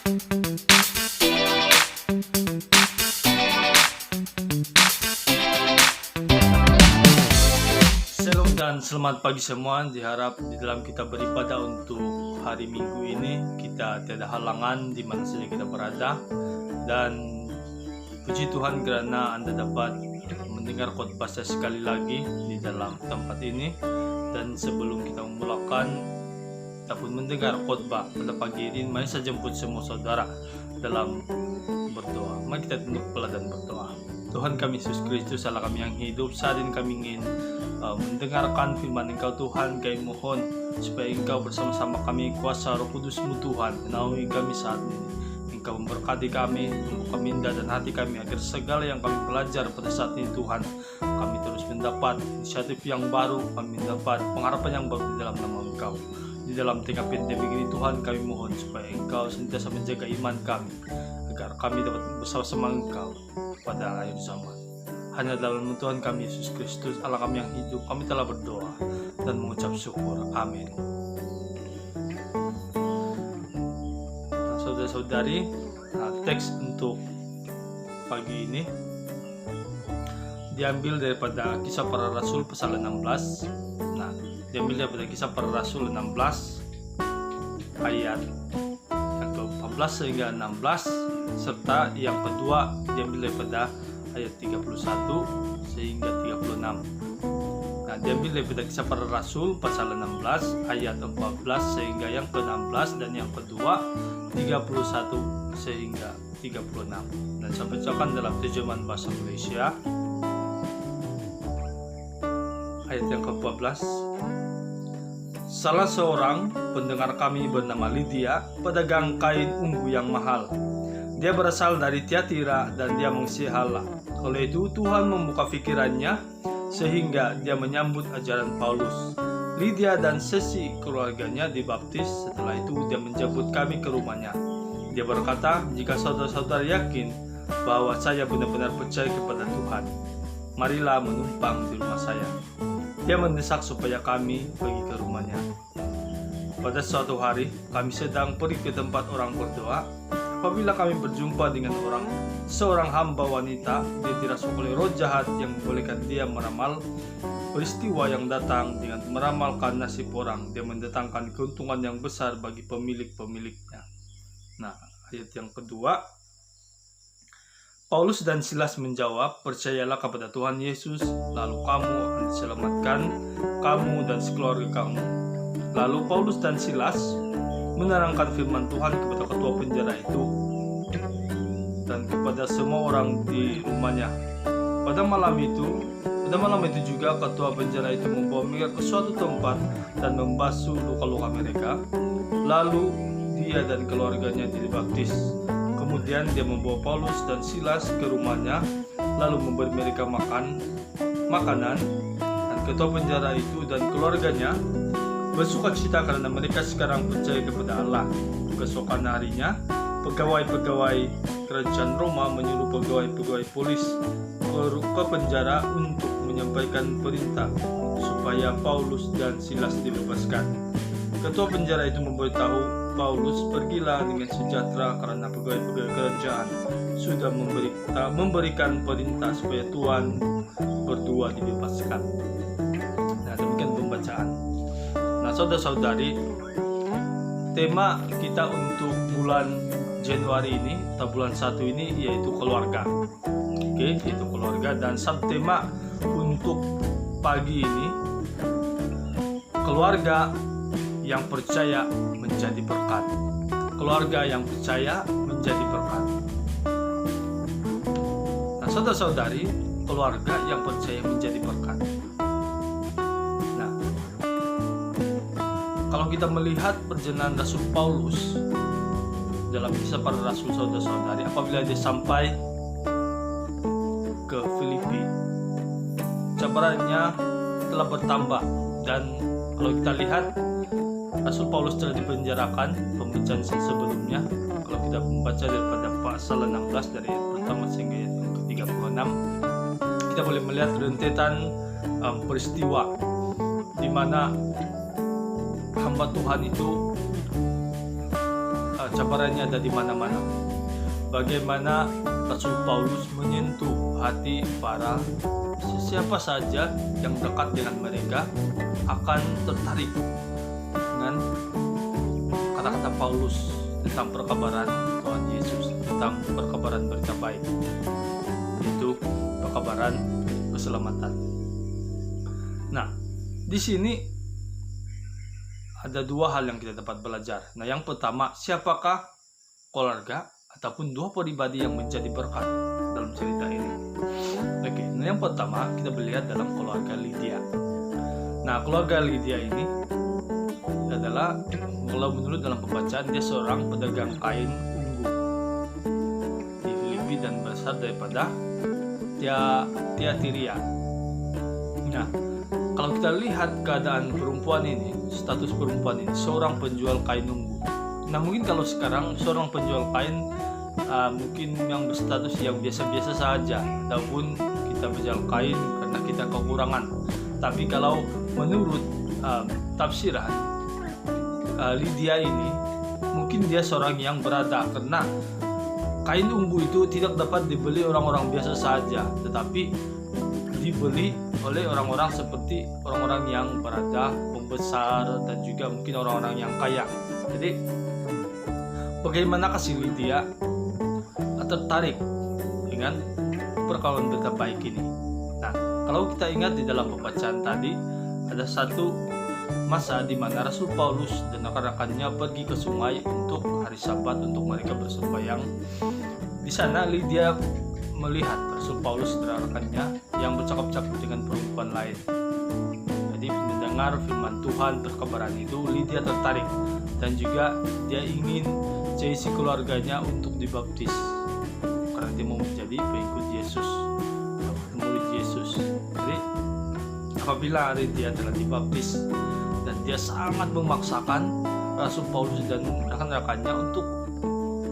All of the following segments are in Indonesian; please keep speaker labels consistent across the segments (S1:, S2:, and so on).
S1: Shalom dan selamat pagi semua. Diharap di dalam kita beribadah untuk hari Minggu ini kita tidak ada halangan di mana saja kita berada, dan puji Tuhan karena Anda dapat mendengar khotbah saya sekali lagi di dalam tempat ini. Dan sebelum kita memulakan ataupun mendengar khotbah pada pagi ini, mari saya jemput semua saudara dalam berdoa. Mari kita tunduk kepala dan berdoa. Tuhan kami Yesus Kristus, Allah kami yang hidup, saat ini kami ingin mendengarkan firman Engkau Tuhan. Kami mohon supaya Engkau bersama-sama kami, kuasa Roh Kudus-Mu Tuhan, menaungi kami saat ini. Engkau memberkati kami, membuka minda dan hati kami, agar segala yang kami belajar pada saat ini Tuhan, kami terus mendapat inisiatif yang baru, kami mendapat pengharapan yang baru di dalam nama Engkau. Di dalam tengah pandemi ini Tuhan, kami mohon supaya Engkau senantiasa menjaga iman kami, agar kami dapat bersama-sama Engkau pada akhir zaman. Hanya dalam Tuhan kami Yesus Kristus, Allah kami yang hidup, kami telah berdoa dan mengucap syukur. Amin. Nah, saudara-saudari, teks untuk pagi ini diambil daripada Kisah Para Rasul pasal 16. Nah, diambil daripada Kisah Para Rasul 16 ayat yang ke-14 sehingga 16, serta yang kedua diambil daripada ayat 31 sehingga 36. Nah, diambil daripada Kisah Para Rasul pasal 16 ayat 14 sehingga yang ke-16, dan yang kedua 31 sehingga 36. Dan saya bacakan dalam terjemahan bahasa Malaysia. Ayat yang ke-14. Salah seorang pendengar kami bernama Lydia, pedagang kain ungu yang mahal. Dia berasal dari Tiatira dan dia mengasihi Allah. Oleh itu Tuhan membuka pikirannya sehingga dia menyambut ajaran Paulus. Lydia dan sesi keluarganya dibaptis. Setelah itu dia menjemput kami ke rumahnya. Dia berkata, jika saudara-saudara yakin bahwa saya benar-benar percaya kepada Tuhan, marilah menumpang di rumah saya. Dia mendesak supaya kami pergi ke rumahnya. Pada suatu hari kami sedang pergi ke tempat orang berdoa. Apabila kami berjumpa dengan seorang hamba wanita, dia dirasuk oleh roh jahat yang membolehkan dia meramal peristiwa yang datang. Dengan meramalkan nasib orang, dia mendatangkan keuntungan yang besar bagi pemilik-pemiliknya. Nah, ayat yang kedua. Paulus dan Silas menjawab, percayalah kepada Tuhan Yesus, lalu kamu akan diselamatkan, kamu dan sekeluarga kamu. Lalu Paulus dan Silas menerangkan firman Tuhan kepada ketua penjara itu dan kepada semua orang di rumahnya. Pada malam itu juga ketua penjara itu membawa mereka ke suatu tempat dan membasuh luka-luka mereka. Lalu dia dan keluarganya dibaptis. Kemudian dia membawa Paulus dan Silas ke rumahnya, lalu memberi mereka makanan, dan ketua penjara itu dan keluarganya bersukacita karena mereka sekarang percaya kepada Allah. Keesokan harinya, pegawai-pegawai kerajaan Roma menyuruh pegawai-pegawai polis ke penjara untuk menyampaikan perintah supaya Paulus dan Silas dibebaskan. Ketua penjara itu memberitahu Paulus, pergilah dengan sejahtera karena pegawai-pegawai kerajaan sudah memberikan perintah supaya Tuhan berdua dibebaskan. Nah, demikian pembacaan. Nah, saudara-saudari, tema kita untuk bulan Januari ini atau bulan 1 ini yaitu keluarga. Oke, yaitu keluarga, dan subtema untuk pagi ini, keluarga yang percaya menjadi berkat. Keluarga yang percaya menjadi berkat. Nah, saudara-saudari, keluarga yang percaya menjadi berkat. Kalau kita melihat perjalanan Rasul Paulus dalam Kisah Para Rasul, saudara-saudari, apabila dia sampai ke Filipi, cabarannya telah bertambah. Dan kalau kita lihat, Rasul Paulus telah dipenjarakan pembacaan sebelumnya. Kalau kita membaca daripada pasal 16 dari ayat pertama sehingga ayat yang ke-36, kita boleh melihat rentetan peristiwa di mana hamba Tuhan itu cabarannya ada di mana-mana. Bagaimana Rasul Paulus menyentuh hati para siapa saja yang dekat dengan mereka akan tertarik dengan kata-kata Paulus tentang perkabaran Tuhan Yesus, tentang perkabaran berita baik, yaitu perkabaran keselamatan. Nah, di sini ada dua hal yang kita dapat belajar. Nah, yang pertama, siapakah keluarga ataupun dua pribadi yang menjadi berkat dalam cerita ini? Oke, nah yang pertama kita melihat dalam keluarga Lydia. Nah, keluarga Lydia ini adalah, kalau menurut dalam pembacaan, dia seorang pedagang kain ungu di Filipi dan berasal daripada Tiatira. Nah, kalau kita lihat keadaan perempuan ini, status perempuan ini, seorang penjual kain ungu. Nah, mungkin kalau sekarang seorang penjual kain mungkin yang berstatus yang biasa-biasa saja, ataupun kita menjual kain karena kita kekurangan. Tapi kalau menurut tafsiran Lydia ini, mungkin dia seorang yang berada, karena kain ungu itu tidak dapat dibeli orang-orang biasa saja, tetapi dibeli oleh orang-orang seperti orang-orang yang berada, pembesar, dan juga mungkin orang-orang yang kaya. Jadi bagaimana kasih Lydia tertarik dengan perkawinan berita baik ini? Nah, kalau kita ingat di dalam pembacaan tadi, ada satu masa di mana Rasul Paulus dan rekan-rekannya pergi ke sungai untuk hari Sabat untuk mereka bersembahyang. Di sana Lydia melihat Rasul Paulus dan rekannya yang bercakap-cakap dengan perempuan lain. Jadi mendengar firman Tuhan, perkabaran itu, Lydia tertarik dan juga dia ingin si keluarganya untuk dibaptis karena dia mau menjadi pengikut Yesus, murid Yesus. Jadi apabila Lydia telah dibaptis dan dia sangat memaksakan Rasul Paulus dan rekan-rekannya untuk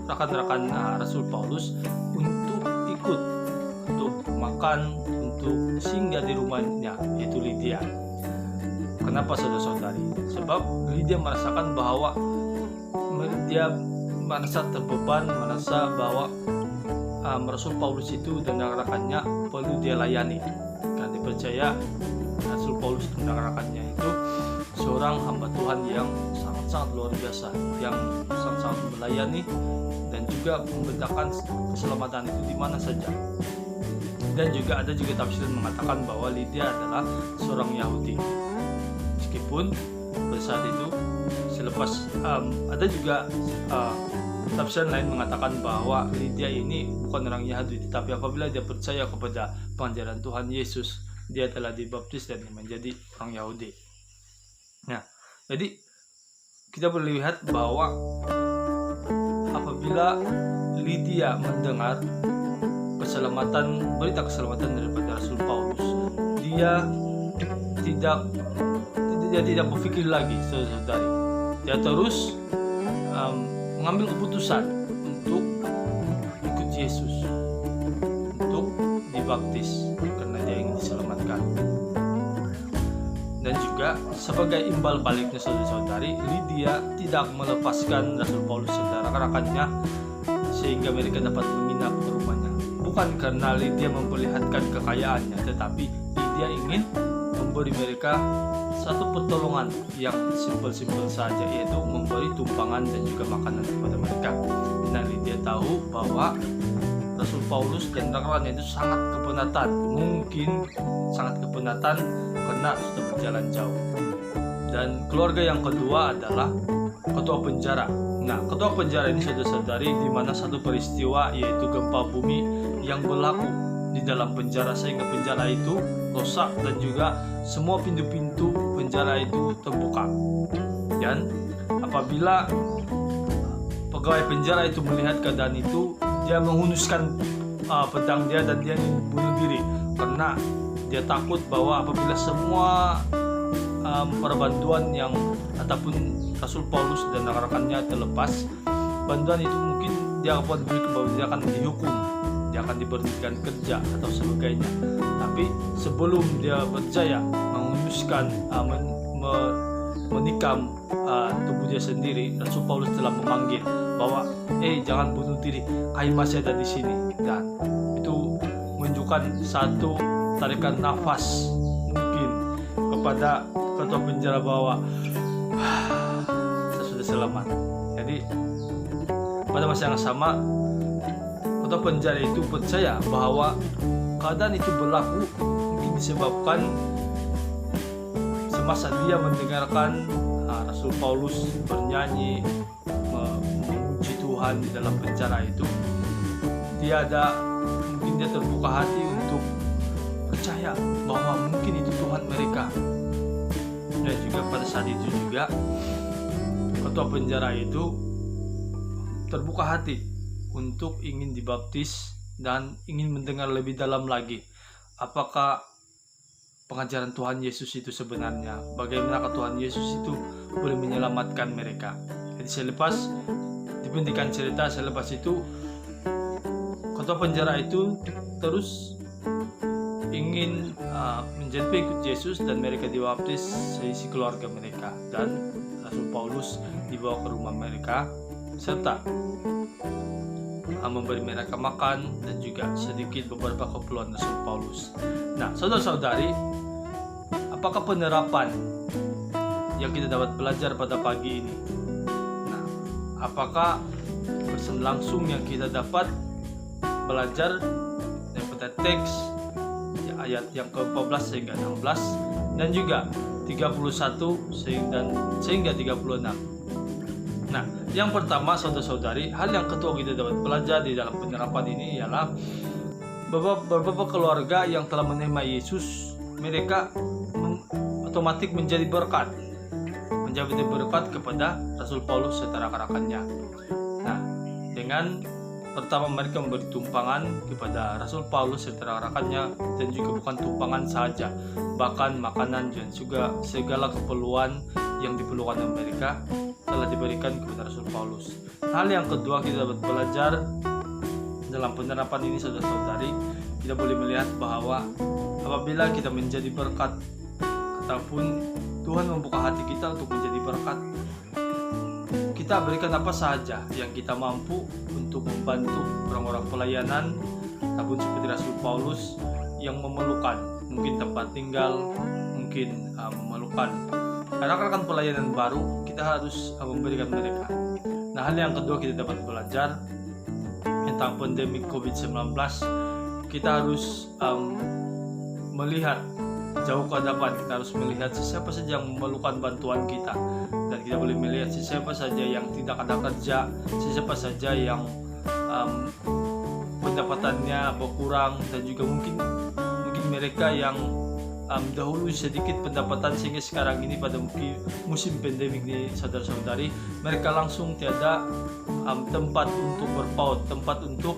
S1: Rasul Paulus untuk ikut, untuk makan, untuk singgah di rumahnya, yaitu Lydia. Kenapa, saudara-saudari? Sebab Lydia merasakan bahwa dia merasa terbeban, merasa bahwa Rasul Paulus itu dan rekan-rekannya perlu dia layani, karena dipercaya Rasul Paulus dan rekan-rekannya itu seorang hamba Tuhan yang sangat-sangat luar biasa, yang sangat-sangat melayani dan juga memberitakan keselamatan itu di mana saja. Dan juga ada juga tafsiran mengatakan bahwa Lydia adalah seorang Yahudi, meskipun pada saat itu selepas ada juga tafsiran lain mengatakan bahwa Lydia ini bukan orang Yahudi, tetapi apabila dia percaya kepada pengajaran Tuhan Yesus, dia telah dibaptis dan menjadi orang Yahudi. Nah, jadi kita melihat bahwa apabila Lydia mendengar berita keselamatan daripada Rasul Paulus, dia tidak berpikir lagi, saudari. Dia terus mengambil keputusan untuk ikut Yesus, untuk dibaptis karena dia ingin diselamatkan. Dan juga sebagai imbal baliknya, saudara-saudari, Lydia tidak melepaskan Rasul Paulus dan rekan-rekannya sehingga mereka dapat menginap di rumahnya. Bukan karena Lydia memperlihatkan kekayaannya, tetapi Lydia ingin memberi mereka satu pertolongan yang simpel-simpel saja, yaitu memberi tumpangan dan juga makanan kepada mereka. Dan Lydia tahu bahwa Rasul Paulus dan rekan-rekannya itu sangat kepenatan, mungkin sangat kepenatan karena sudah berjalan jauh. Dan keluarga yang kedua adalah ketua penjara. Nah, ketua penjara ini, saudara-saudari, di mana satu peristiwa yaitu gempa bumi yang berlaku di dalam penjara sehingga penjara itu rusak dan juga semua pintu-pintu penjara itu terbuka. Dan apabila pegawai penjara itu melihat keadaan itu, dia menghunuskan pedang dia dan dia ingin bunuh diri karena dia takut bahwa apabila semua perbantuan yang ataupun Rasul Paulus dan rekan-rekannya terlepas, bantuan itu mungkin dia akan diberi bahwa dia akan dihukum, dia akan diberhentikan kerja atau sebagainya. Tapi sebelum dia berjaya menghunuskan menikam tubuh dia sendiri, Rasul Paulus telah memanggil bahwa jangan bunuh diri, kayu masih ada di sini. Dan itu menunjukkan satu tarikan nafas mungkin kepada ketua penjara bahwa saya sudah selamat. Jadi pada masa yang sama ketua penjara itu percaya bahwa keadaan itu berlaku mungkin disebabkan semasa dia mendengarkan Rasul Paulus bernyanyi memuji Tuhan di dalam penjara itu, mungkin dia terbuka hati untuk percaya bahwa mungkin itu Tuhan mereka. Dan juga pada saat itu juga ketua penjara itu terbuka hati untuk ingin dibaptis dan ingin mendengar lebih dalam lagi apakah pengajaran Tuhan Yesus itu sebenarnya, bagaimana Tuhan Yesus itu boleh menyelamatkan mereka. Jadi selepas dibentikan cerita, selepas itu ketua penjara itu terus ingin menjadi pengikut Yesus dan mereka dibaptis seisi keluarga mereka, dan Rasul Paulus dibawa ke rumah mereka serta memberi mereka makan dan juga sedikit beberapa keperluan Rasul Paulus. Nah, saudara-saudari, apakah penerapan yang kita dapat belajar pada pagi ini? Nah, apakah pesan langsung yang kita dapat belajar daripada teks ayat yang ke-14 sehingga 16 dan juga 31 sehingga 36. Nah, yang pertama saudara-saudari, hal yang kedua kita dapat belajar di dalam penerapan ini ialah beberapa keluarga yang telah menerima Yesus, mereka otomatis menjadi berkat kepada Rasul Paulus serta rekan-rekannya. Nah, dengan pertama mereka memberi tumpangan kepada Rasul Paulus serta rekan-rekannya, dan juga bukan tumpangan saja, bahkan makanan dan juga segala keperluan yang diperlukan oleh mereka telah diberikan kepada Rasul Paulus. Hal yang kedua kita dapat belajar dalam penerapan ini saudara-saudari, kita boleh melihat bahwa apabila kita menjadi berkat ataupun Tuhan membuka hati kita untuk menjadi berkat, kita berikan apa saja yang kita mampu untuk membantu orang-orang pelayanan, ataupun seperti Rasul Paulus yang memerlukan mungkin tempat tinggal, mungkin memerlukan rekan-rekan pelayanan baru, kita harus memberikan mereka. Nah, hal yang kedua kita dapat belajar tentang pandemi COVID-19, kita harus melihat jauh ke depan. Kita harus melihat siapa saja yang memerlukan bantuan kita, dan kita boleh melihat siapa saja yang tidak ada kerja, siapa saja yang pendapatannya berkurang, dan juga mungkin mereka yang dahulu sedikit pendapatan sehingga sekarang ini pada musim pandemik ini saudara-saudari, mereka langsung tiada tempat untuk berpaut, tempat untuk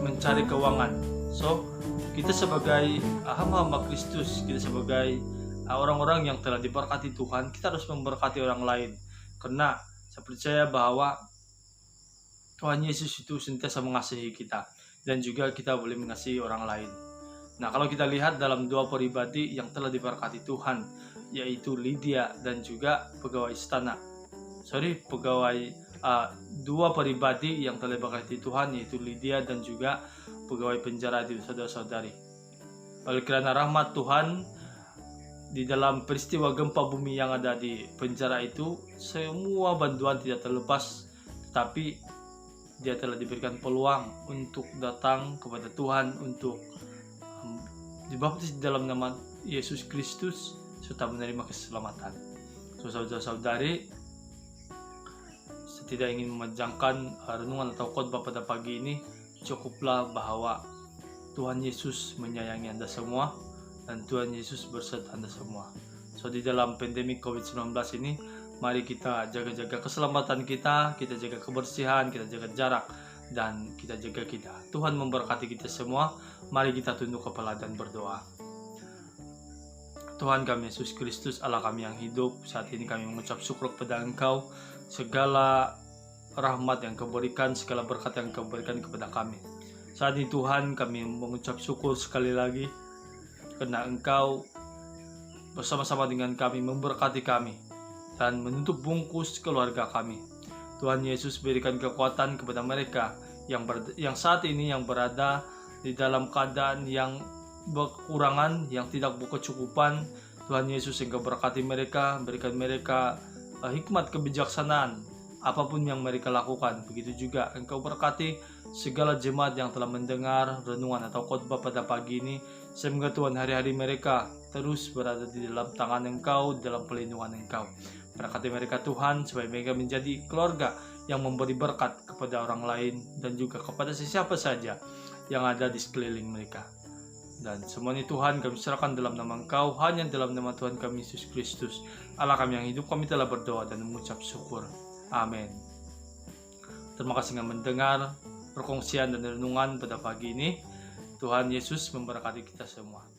S1: mencari keuangan. So kita sebagai hamba-hamba Kristus, kita sebagai orang-orang yang telah diberkati Tuhan, kita harus memberkati orang lain, karena saya percaya bahwa Tuhan Yesus itu sentiasa mengasihi kita, dan juga kita boleh mengasihi orang lain. Nah, kalau kita lihat dalam dua pribadi yang telah diberkati Tuhan, yaitu Lydia dan juga pegawai istana. Dua pribadi yang telah diberkati Tuhan, yaitu Lydia dan juga pegawai penjara itu, saudara-saudari. Oleh karena rahmat Tuhan, di dalam peristiwa gempa bumi yang ada di penjara itu, semua bantuan tidak terlepas, tetapi dia telah diberikan peluang untuk datang kepada Tuhan, untuk dibaptis di dalam nama Yesus Kristus serta menerima keselamatan. Saudara-saudari, saya tidak ingin memanjangkan renungan atau khotbah pada pagi ini. Cukuplah bahwa Tuhan Yesus menyayangi Anda semua, dan Tuhan Yesus berserta Anda semua. So, di dalam pandemi COVID-19 ini, mari kita jaga-jaga keselamatan kita jaga kebersihan, kita jaga jarak, dan kita jaga kita. Tuhan memberkati kita semua. Mari kita tunduk kepala dan berdoa. Tuhan kami Yesus Kristus, Allah kami yang hidup, saat ini kami mengucap syukur kepada Engkau, segala rahmat yang Kau berikan, segala berkat yang Kau berikan kepada kami. Saat ini Tuhan, kami mengucap syukur sekali lagi karena Engkau bersama-sama dengan kami memberkati kami dan menutup bungkus keluarga kami. Tuhan Yesus berikan kekuatan kepada mereka yang saat ini yang berada di dalam keadaan yang kekurangan, yang tidak berkecukupan. Tuhan Yesus Engkau berkati mereka, berikan mereka hikmat kebijaksanaan apapun yang mereka lakukan. Begitu juga Engkau berkati segala jemaat yang telah mendengar renungan atau khotbah pada pagi ini. Semoga Tuhan hari-hari mereka terus berada di dalam tangan Engkau, dalam pelindungan Engkau. Berkati mereka Tuhan, supaya mereka menjadi keluarga yang memberi berkat kepada orang lain dan juga kepada siapa saja yang ada di sekeliling mereka. Dan semuanya Tuhan kami serahkan dalam nama Engkau, hanya dalam nama Tuhan kami Yesus Kristus, Allah kami yang hidup. Kami telah berdoa dan mengucap syukur. Amin. Terima kasih yang mendengar perkongsian dan renungan pada pagi ini. Tuhan Yesus memberkati kita semua.